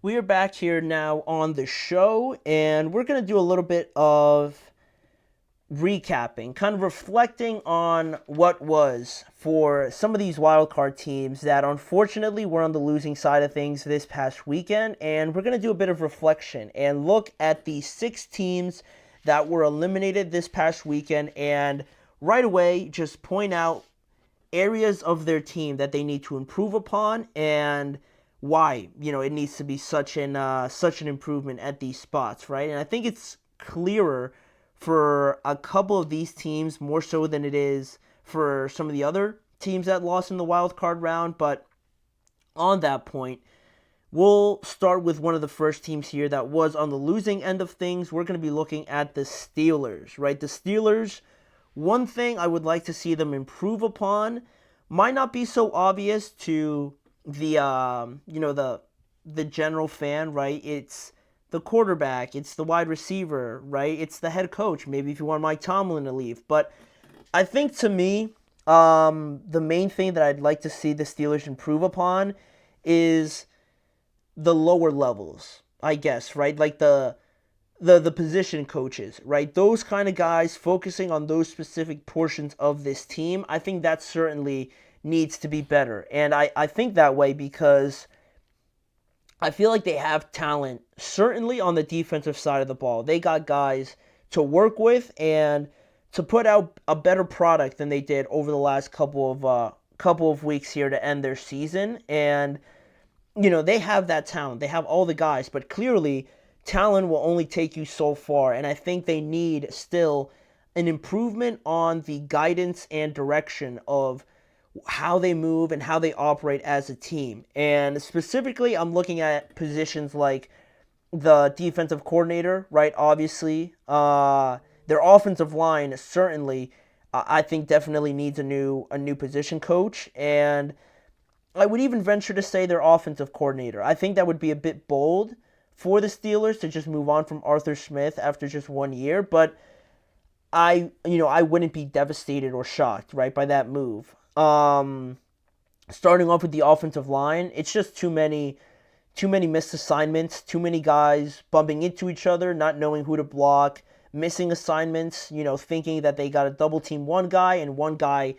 We are back here now on the show, and we're going to do a little bit of recapping, kind of reflecting on what was for some of these wildcard teams that unfortunately were on the losing side of things this past weekend. And we're going to do a bit of reflection and look at the 6 teams that were eliminated this past weekend, and right away just point out areas of their team that they need to improve upon and why it needs to be such an improvement at these spots, right? And I think it's clearer for a couple of these teams more so than it is for some of the other teams that lost in the wild card round. But on that point, we'll start with one of the first teams here that was on the losing end of things. We're going to be looking at the Steelers, right? The Steelers, one thing I would like to see them improve upon might not be so obvious to the general fan, right? It's the quarterback, it's the wide receiver, right? It's the head coach. Maybe if you want Mike Tomlin to leave, but I think to me, the main thing that I'd like to see the Steelers improve upon is the lower levels, I guess, right? Like the position coaches, right? Those kind of guys focusing on those specific portions of this team. I think that certainly needs to be better. And I think that way because I feel like they have talent, certainly on the defensive side of the ball. They got guys to work with and to put out a better product than they did over the last couple of weeks here to end their season. And they have that talent. They have all the guys, but clearly talent will only take you so far. And I think they need still an improvement on the guidance and direction of how they move and how they operate as a team. And specifically, I'm looking at positions like the defensive coordinator, right? Obviously, their offensive line certainly, I think, definitely needs a new position coach, and I would even venture to say their offensive coordinator. I think that would be a bit bold for the Steelers to just move on from Arthur Smith after just 1 year, but I wouldn't be devastated or shocked, right, by that move. Starting off with the offensive line, it's just too many missed assignments, too many guys bumping into each other, not knowing who to block, missing assignments, thinking that they got to double team one guy and one guy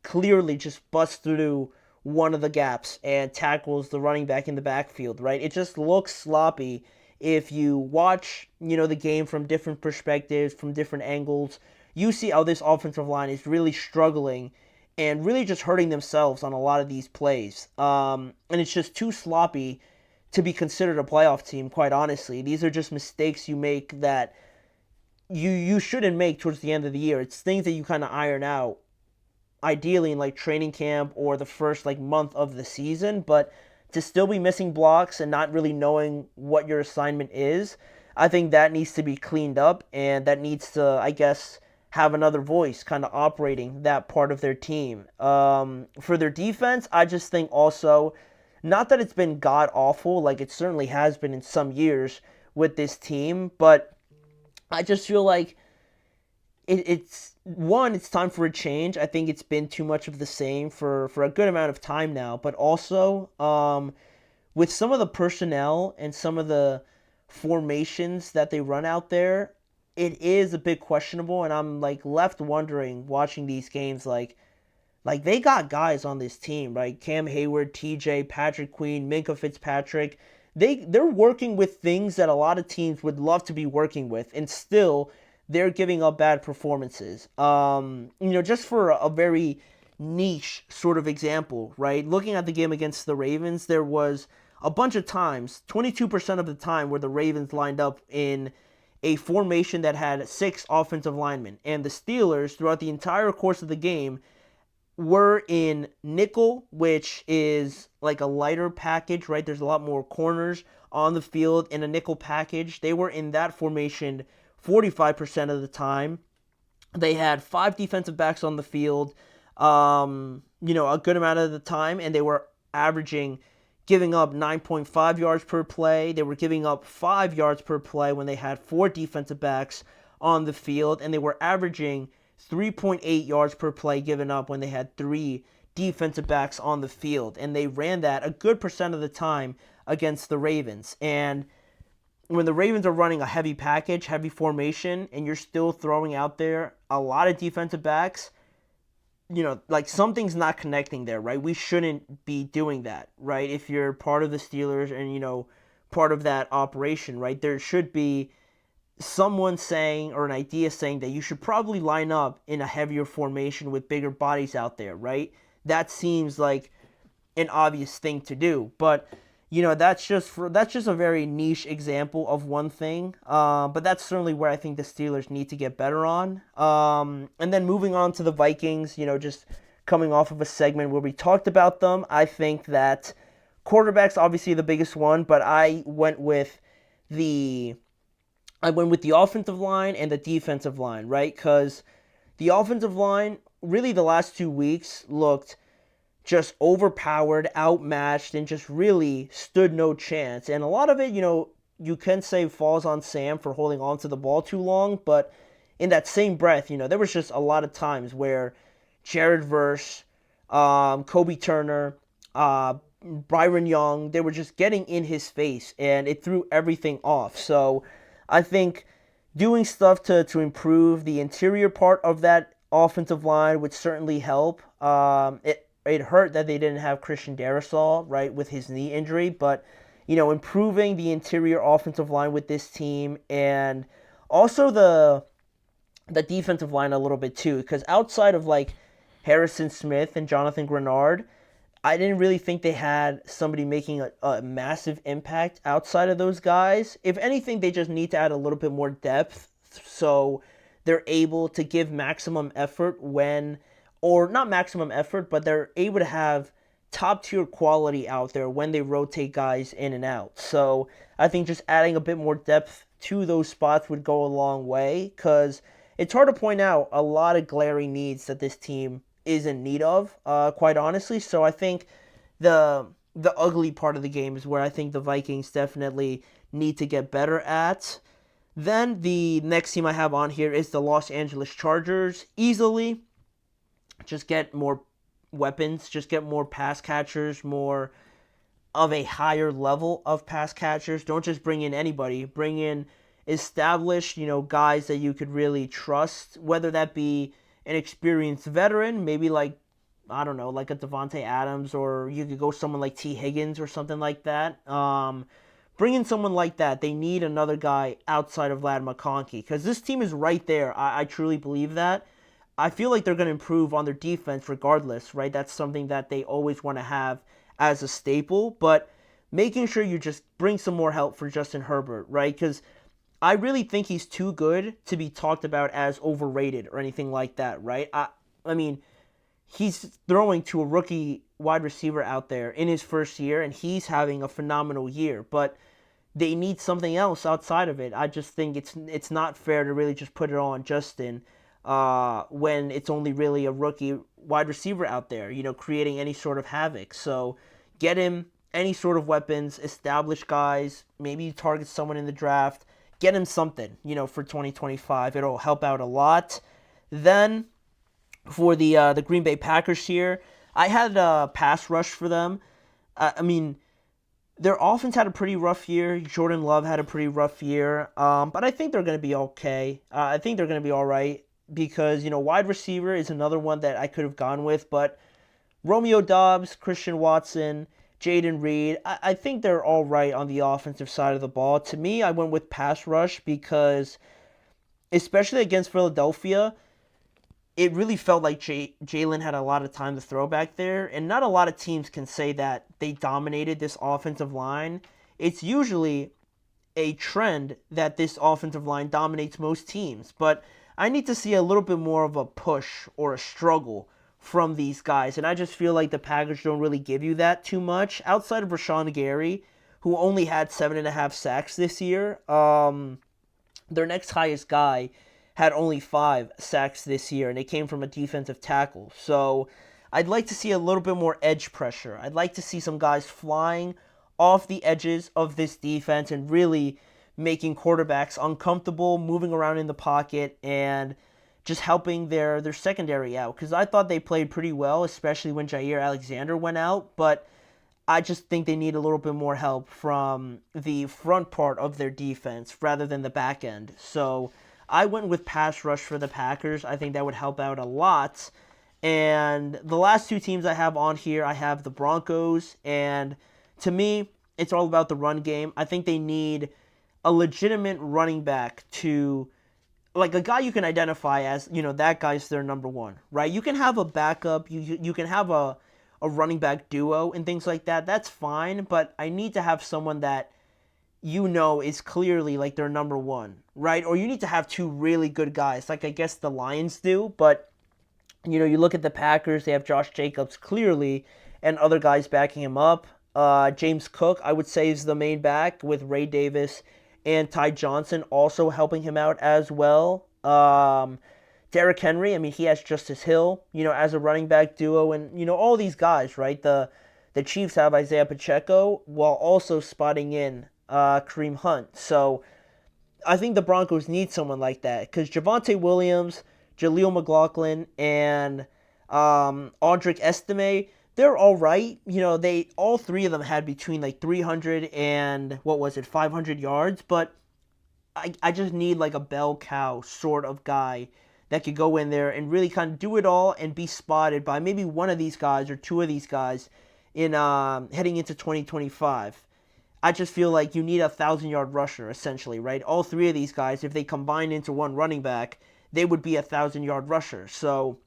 clearly just busts through one of the gaps and tackles the running back in the backfield, right? It just looks sloppy if you watch, the game from different perspectives, from different angles. You see how this offensive line is really struggling and really just hurting themselves on a lot of these plays. And it's just too sloppy to be considered a playoff team, quite honestly. These are just mistakes you make that you shouldn't make towards the end of the year. It's things that you kind of iron out, ideally in like training camp or the first like month of the season, but to still be missing blocks and not really knowing what your assignment is, I think that needs to be cleaned up, and that needs to, I guess, have another voice kind of operating that part of their team. For their defense, I just think also, not that it's been god-awful, like it certainly has been in some years with this team, but I just feel like it's time for a change. I think it's been too much of the same for a good amount of time now, but also with some of the personnel and some of the formations that they run out there, it is a bit questionable, and I'm like left wondering watching these games like they got guys on this team, right? Cam Hayward, TJ, Patrick Queen, Minka Fitzpatrick. They're working with things that a lot of teams would love to be working with, and still they're giving up bad performances. Just for a very niche sort of example, right? Looking at the game against the Ravens, there was a bunch of times, 22% of the time, where the Ravens lined up in a formation that had 6 offensive linemen. And the Steelers, throughout the entire course of the game, were in nickel, which is like a lighter package, right? There's a lot more corners on the field in a nickel package. They were in that formation 45% of the time. They had 5 defensive backs on the field, a good amount of the time, and they were giving up 9.5 yards per play. They were giving up 5 yards per play when they had 4 defensive backs on the field, and they were averaging 3.8 yards per play given up when they had 3 defensive backs on the field. And they ran that a good percent of the time against the Ravens. And when the Ravens are running a heavy package, heavy formation, and you're still throwing out there a lot of defensive backs, like something's not connecting there, right? We shouldn't be doing that, right? If you're part of the Steelers and, part of that operation, right? There should be someone saying, or an idea saying, that you should probably line up in a heavier formation with bigger bodies out there, right? That seems like an obvious thing to do, but that's just a very niche example of one thing. But that's certainly where I think the Steelers need to get better on. And then moving on to the Vikings, just coming off of a segment where we talked about them, I think that quarterback's obviously the biggest one, but I went with the offensive line and the defensive line, right? Because the offensive line, really the last 2 weeks looked just overpowered, outmatched, and just really stood no chance. And a lot of it, you can say falls on Sam for holding on to the ball too long, but in that same breath, there was just a lot of times where Jared Verse, Kobe Turner, Byron Young, they were just getting in his face, and it threw everything off. So I think doing stuff to improve the interior part of that offensive line would certainly help. It hurt that they didn't have Christian Darrisaw, right, with his knee injury, but, improving the interior offensive line with this team, and also the defensive line a little bit too, because outside of, like, Harrison Smith and Jonathan Grenard, I didn't really think they had somebody making a massive impact outside of those guys. If anything, they just need to add a little bit more depth so they're able to give maximum effort or not maximum effort, but they're able to have top-tier quality out there when they rotate guys in and out. So I think just adding a bit more depth to those spots would go a long way, because it's hard to point out a lot of glaring needs that this team is in need of, quite honestly. So I think the ugly part of the game is where I think the Vikings definitely need to get better at. Then the next team I have on here is the Los Angeles Chargers. Easily, just get more weapons, just get more pass catchers, more of a higher level of pass catchers. Don't just bring in anybody. Bring in established, guys that you could really trust, whether that be an experienced veteran, maybe like, I don't know, like a Devontae Adams, or you could go someone like T. Higgins or something like that. Bring in someone like that. They need another guy outside of Vlad McConkey, because this team is right there. I truly believe that. I feel like they're going to improve on their defense regardless, right? That's something that they always want to have as a staple, but making sure you just bring some more help for Justin Herbert, right? Because I really think he's too good to be talked about as overrated or anything like that, right? I mean, he's throwing to a rookie wide receiver out there in his first year, and he's having a phenomenal year, but they need something else outside of it. I just think it's not fair to really just put it all on Justin when it's only really a rookie wide receiver out there, creating any sort of havoc. So get him any sort of weapons, establish guys, maybe target someone in the draft, get him something, for 2025. It'll help out a lot. Then for the Green Bay Packers here, I had a pass rush for them. I mean, their offense had a pretty rough year. Jordan Love had a pretty rough year. But I think they're going to be okay. I think they're going to be all right, because, wide receiver is another one that I could have gone with. But Romeo Doubs, Christian Watson, Jaden Reed, I think they're all right on the offensive side of the ball. To me, I went with pass rush because, especially against Philadelphia, it really felt like Jalen had a lot of time to throw back there, and not a lot of teams can say that they dominated this offensive line. It's usually a trend that this offensive line dominates most teams, but I need to see a little bit more of a push or a struggle from these guys, and I just feel like the Packers don't really give you that too much, outside of Rashawn Gary, who only had 7.5 sacks this year. Their next highest guy had only 5 sacks this year, and it came from a defensive tackle. So I'd like to see a little bit more edge pressure. I'd like to see some guys flying off the edges of this defense and really making quarterbacks uncomfortable, moving around in the pocket, and just helping their secondary out. Because I thought they played pretty well, especially when Jair Alexander went out. But I just think they need a little bit more help from the front part of their defense rather than the back end. So I went with pass rush for the Packers. I think that would help out a lot. And the last two teams I have on here, I have the Broncos. And to me, it's all about the run game. I think they need a legitimate running back to, like, a guy you can identify as, that guy's their number one, right? You can have a backup, you can have a running back duo and things like that. That's fine, but I need to have someone that is clearly like their number one, right? Or you need to have two really good guys, like I guess the Lions do, but you look at the Packers, they have Josh Jacobs clearly, and other guys backing him up. James Cook, I would say, is the main back with Ray Davis and Ty Johnson also helping him out as well. Derrick Henry, I mean, he has Justice Hill, as a running back duo, and, all these guys, right? The Chiefs have Isaiah Pacheco while also spotting in Kareem Hunt. So I think the Broncos need someone like that because Javonte Williams, Jaleel McLaughlin, and Audric Estime, they're all right. All three of them had between like 300 and 500 yards, but I just need like a bell cow sort of guy that could go in there and really kind of do it all and be spotted by maybe one of these guys or two of these guys in heading into 2025. I just feel like you need a 1,000-yard rusher, essentially, right? All three of these guys, if they combine into one running back, they would be a 1,000-yard rusher. So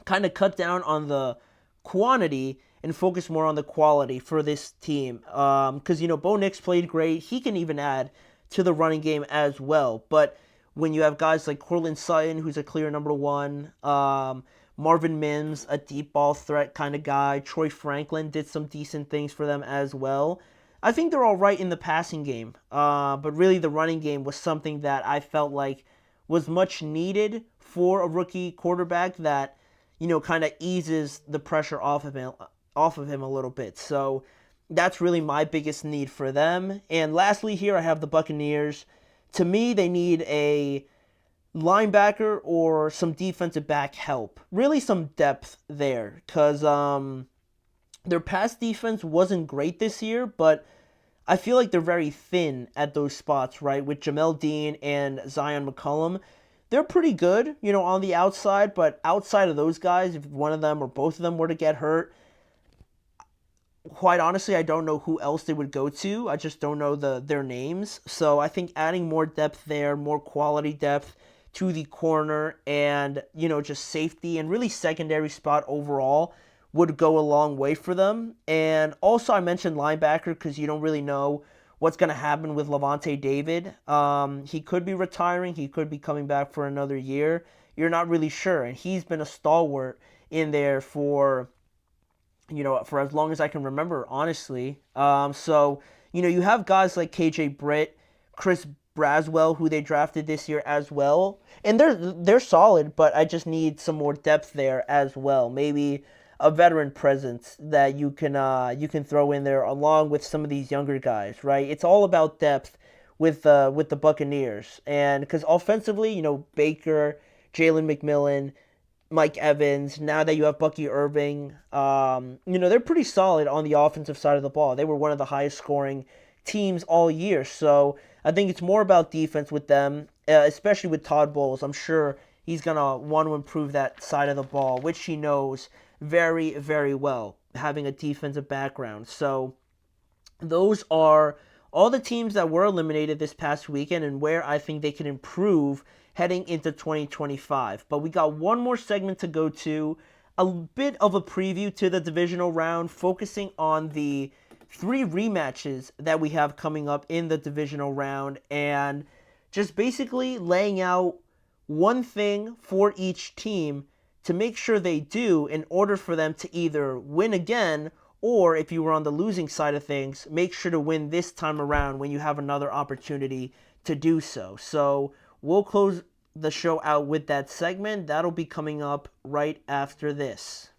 kind of cut down on the quantity and focus more on the quality for this team. Because, Bo Nix played great. He can even add to the running game as well. But when you have guys like Courtland Sutton, who's a clear number one, Marvin Mims, a deep ball threat kind of guy, Troy Franklin did some decent things for them as well. I think they're all right in the passing game, but really the running game was something that I felt like was much needed for a rookie quarterback that, kind of eases the pressure off of him a little bit. So that's really my biggest need for them. And lastly here, I have the Buccaneers. To me, they need a linebacker or some defensive back help. Really some depth there because their pass defense wasn't great this year, but I feel like they're very thin at those spots, right? With Jamel Dean and Zion McCollum. They're pretty good, on the outside, but outside of those guys, if one of them or both of them were to get hurt, quite honestly, I don't know who else they would go to. I just don't know their names. So I think adding more depth there, more quality depth to the corner and, just safety and really secondary spot overall would go a long way for them. And also I mentioned linebacker because you don't really know what's going to happen with Lavonte David. He could be retiring. He could be coming back for another year. You're not really sure. And he's been a stalwart in there for as long as I can remember, honestly. So, you have guys like KJ Britt, Chris Braswell, who they drafted this year as well. And they're solid, but I just need some more depth there as well. Maybe a veteran presence that you can throw in there along with some of these younger guys, right? It's all about depth with the Buccaneers. And because offensively, Baker, Jalen McMillan, Mike Evans, now that you have Bucky Irving, they're pretty solid on the offensive side of the ball. They were one of the highest scoring teams all year. So I think it's more about defense with them, especially with Todd Bowles. I'm sure he's going to want to improve that side of the ball, which he knows very, very well, having a defensive background. So those are all the teams that were eliminated this past weekend and where I think they can improve heading into 2025. But we got one more segment to go to, a bit of a preview to the divisional round, focusing on the 3 rematches that we have coming up in the divisional round and just basically laying out one thing for each team to make sure they do in order for them to either win again or, if you were on the losing side of things, make sure to win this time around when you have another opportunity to do so. So we'll close the show out with that segment. That'll be coming up right after this.